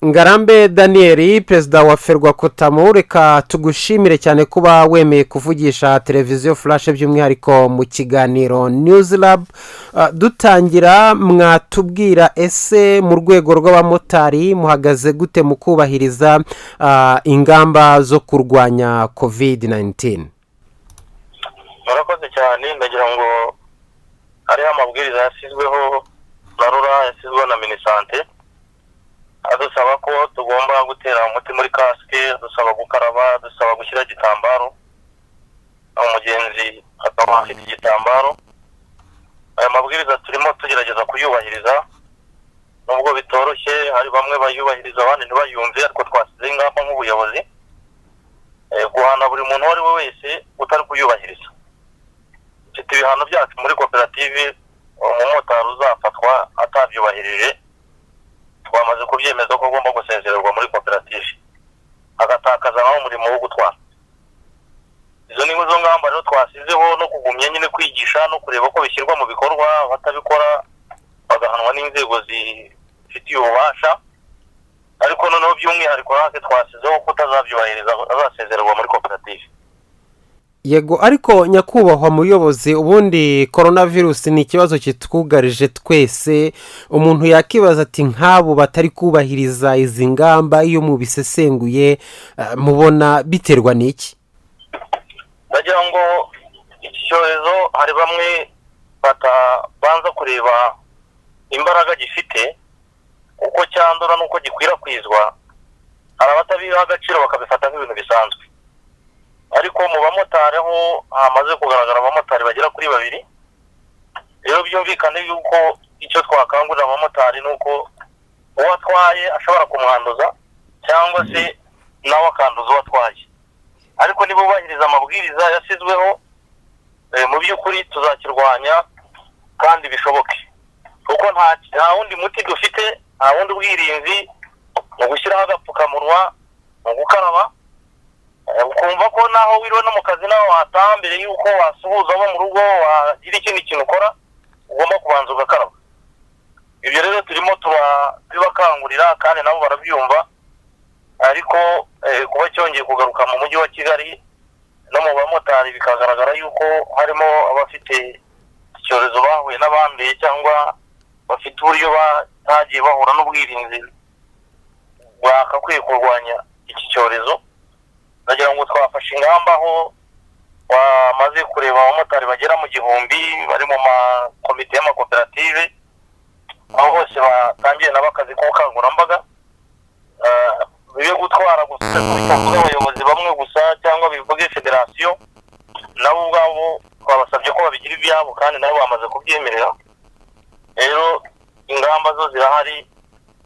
Ngarambe Daniel perezida wa Ferwakotamu, reka tugushimire cyane kuba wemeye kuvugisha televiziyo flash by'umwihariko mu kiganiro News Lab. Dutangira mwatubwira ese mu rwego rw'abamotari muhagaze gute mu kubahiriza ingamba zo kurwanya COVID-19? murakoze cyane. ndagira ngo hariho amabwiriza yashyizweho na RURA, yashyizweho na Minisante, adusaba ko tugomba gutera umuti muri kasike, dusaba gukaraba, dusaba gushyira igitambaro, umugenzi akaba afite igitambaro. Aya mabwiriza turimo tugerageza kuyubahiriza, nubwo bitoroshye, hari bamwe bayubahiriza abandi ntibayumve, ariko twasize ingamba nk'ubuyobozi guhana buri muntu uwo ari we wese utari kuyubahiriza. Mfite ibihano byacu muri koperative, umumotari uzafatwa atabyubahirije twamaze kubyemeza ko agomba gusezererwa muri koperative, agatakaza naho umurimo wo gutwara. Izo ni zo ngamba rero twasizeho, no kugumya nyine kwigisha no kureba ko bishyirwa mu bikorwa, batabikora bagahanwa n'inzego zifitiye ububasha. Ariko noneho by'umwihariko natwe twasizeho ko utazabyubahiriza azasezererwa muri koperative. Yego, ariko nyakubahwa muyobozi, ubundi coronavirus ni ikibazo kitwugarije twese. Umuntu yakibaza ati nk'abo batari kubahiriza izi ngamba, iyo mubisesenguye mubona biterwa n'iki? Ndagira ngo iki cyorezo hari bamwe batabanza kureba imbaraga gifite, uko cyandura n'uko gikwirakwizwa. Hari abatabiha agaciro bakabifata nk'ibintu bisanzwe, ariko mu bamotari aho hamaze kugaragara abamotari bagera kuri 2. Rero byumvikane yuko icyo twakangurira abamotari nuko uwo atwaye ashobora kumwanduza cyangwa se nawe akanduza uwo atwaye. Ariko niba ubahiriza amabwiriza yashyizweho, mu by'ukuri tuzakirwanya kandi bishoboke, kuko nta wundi muti dufite, nta wundi ubwirinzi mu gushyiraho agapfukamunwa, mu gukaraba. Ukumva ko naho wiriwe no mu kazi naho wataha, mbere yuko wasuhuza abo mu rugo wagira ikindi kintu ukora, ugomba kubanza ugakaraba. Ibyo rero turimo tubakangurira kandi nabo barabyumva, ariko kuba cyongeye kugaruka mu mujyi wa Kigali no mu bamotari bikagaragara yuko harimo abafite icyorezo bahuye n'abandi cyangwa bafite uburyo batagiye bahura n'ubwirinzi bwakakwiye kurwanya iki cyorezo. Ndagira ngo twafashe ingamba aho bamaze kureba abamotari bagera mu 1000 bari mu makomite y'amakoperative, aho hose batangiye n'abakazi k'ubukangurambaga. Bibe gutwara gusa bitavuga abayobozi bamwe gusa cyangwa bivuge federasiyo, nabo ubwabo twabasabye ko babigira ibyabo kandi nabo bamaze kubyemerera. Rero ingamba zo zirahari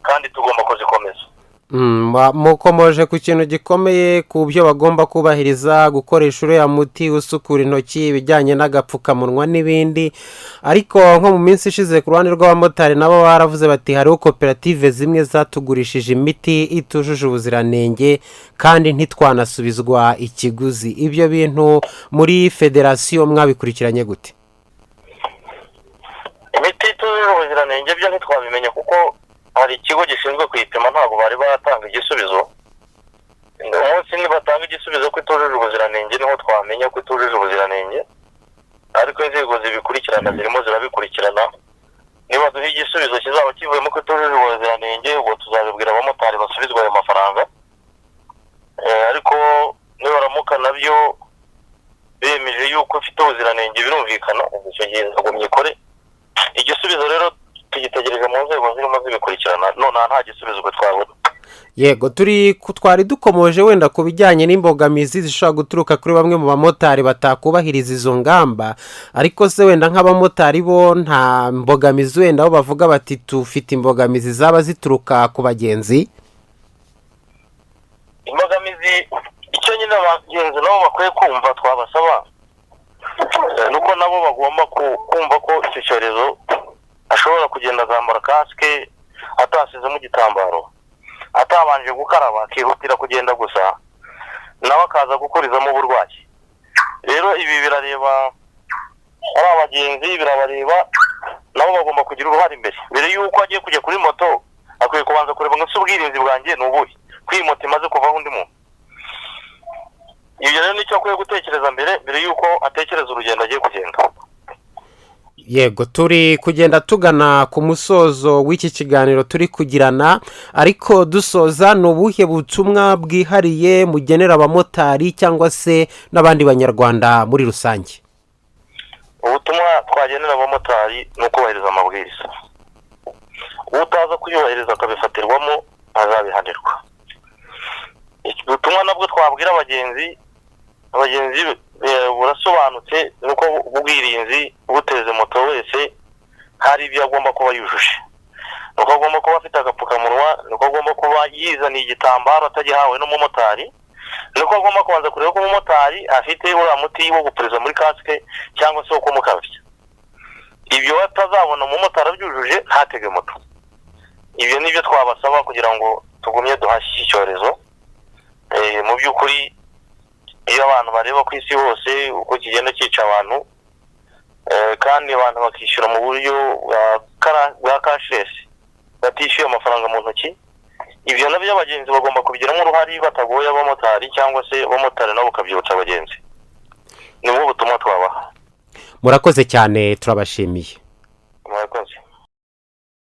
kandi tugomba kuzikomeza. Mukomoje ku kintu gikomeye ku byo bagomba kubahiriza, gukoresha uriya muti usukura intoki, ibijyanye n'agapfukamunwa n'ibindi. Ariko nko mu minsi ishize ku ruhande rw'abamotari nabo baravuze bati hariho koperative zimwe zatugurishije imiti itujuje ubuziranenge kandi ntitwanasubizwa ikiguzi. Ibyo bintu muri federasiyo mwabikurikiranye gute? Imiti itujuje ubuziranenge byo ntitwabimenye kuko hari ikigo gishinzwe kuyipima, ntabwo bari batanga igisubizo. Umunsi nibatanga igisubizo ko itujuje ubuziranenge niho twamenya ko itujuje ubuziranenge, ariko inzego zibikurikirana zirimo zirabikurikirana. Niba duha igisubizo kizaba kivuyemo ko itujuje ubuziranenge, ubwo tuzabibwira abamotari basubizwa ayo mafaranga. Ariko nibaramuka nabyo bemeje yuko ifite ubuziranenge birumvikana, icyo gihe agomye ikore. Igisubizo rero tugitegereje mu nzego zirimo zibikurikirana, none nta gisubizo twabona. Yego, twari dukomoje wenda ku bijyanye n'imbogamizi zishobora guturuka kuri bamwe mu bamotari batakubahiriza izo ngamba, ariko se wenda nk'abamotari bo nta mbogamizi wenda aho bavuga bati tufite imbogamizi zaba zituruka ku bagenzi? Imbogamizi icyo nyine abagenzi nabo bakwiye kumva twabasaba nuko nabo bagomba kumva ko icyo cyorezo ashobora kugenda azambara kasike atasizemo igitambaro, atabanje gukaraba, akihutira kugenda gusa, nawe akaza gukurizamo uburwayi. Rero ibi birareba ari abagenzi, birabareba nabo bagomba kugira uruhare mbere yuko agiye kujya kuri moto akwiye kubanza kureba ngo ese ubwirinzi bwanjye ni ubuhe, ko iyi moto imaze kuvaho undi muntu. Ibyo rero nicyo akwiye gutekereza mbere y'uko atekereza urugendo agiye kugenda. Yego, turi kugenda tugana ku musozo w'iki kiganiro turi kugirana, ariko dusoza ni ubuhe butumwa bwihariye mugenera abamotari cyangwa se n'abandi banyarwanda muri rusange? Ubutumwa twagenera abamotari ni ukubahiriza amabwiriza. Utaza kuyubahiriza akabifatirwamo azabihanirwa. Ubutumwa nabwo twabwira abagenzi burasobanutse, nuko ubwirinzi buteze moto wese hari ibyo agomba kuba yujuje. Nuko agomba kuba afite agapfukamunwa, nuko agomba kuba yizaniye igitambaro atagihawe n'umumotari, nuko agomba kubanza kureba ko umumotari afite uriya muti wo gupereza muri kasike cyangwa se wo kumukabya. Ibyo atazabona umumotari abyujuje ntatege moto. Ibyo nibyo twabasaba kugira ngo tugumye duhashye icyorezo. Mu by'ukuri iyo abantu bareba ku isi hose uko kigenda cyica abantu, kandi abantu bakishyura mu buryo bwa cashless, batishyuye amafaranga mu ntoki, ibyo nabyo abagenzi bagomba kubigiramo uruhare batagoye abamotari, cyangwa se abamotari nabo bakabyibutsa abagenzi. Ni bwo butumwa twabaha. Murakoze cyane, turabashimiye.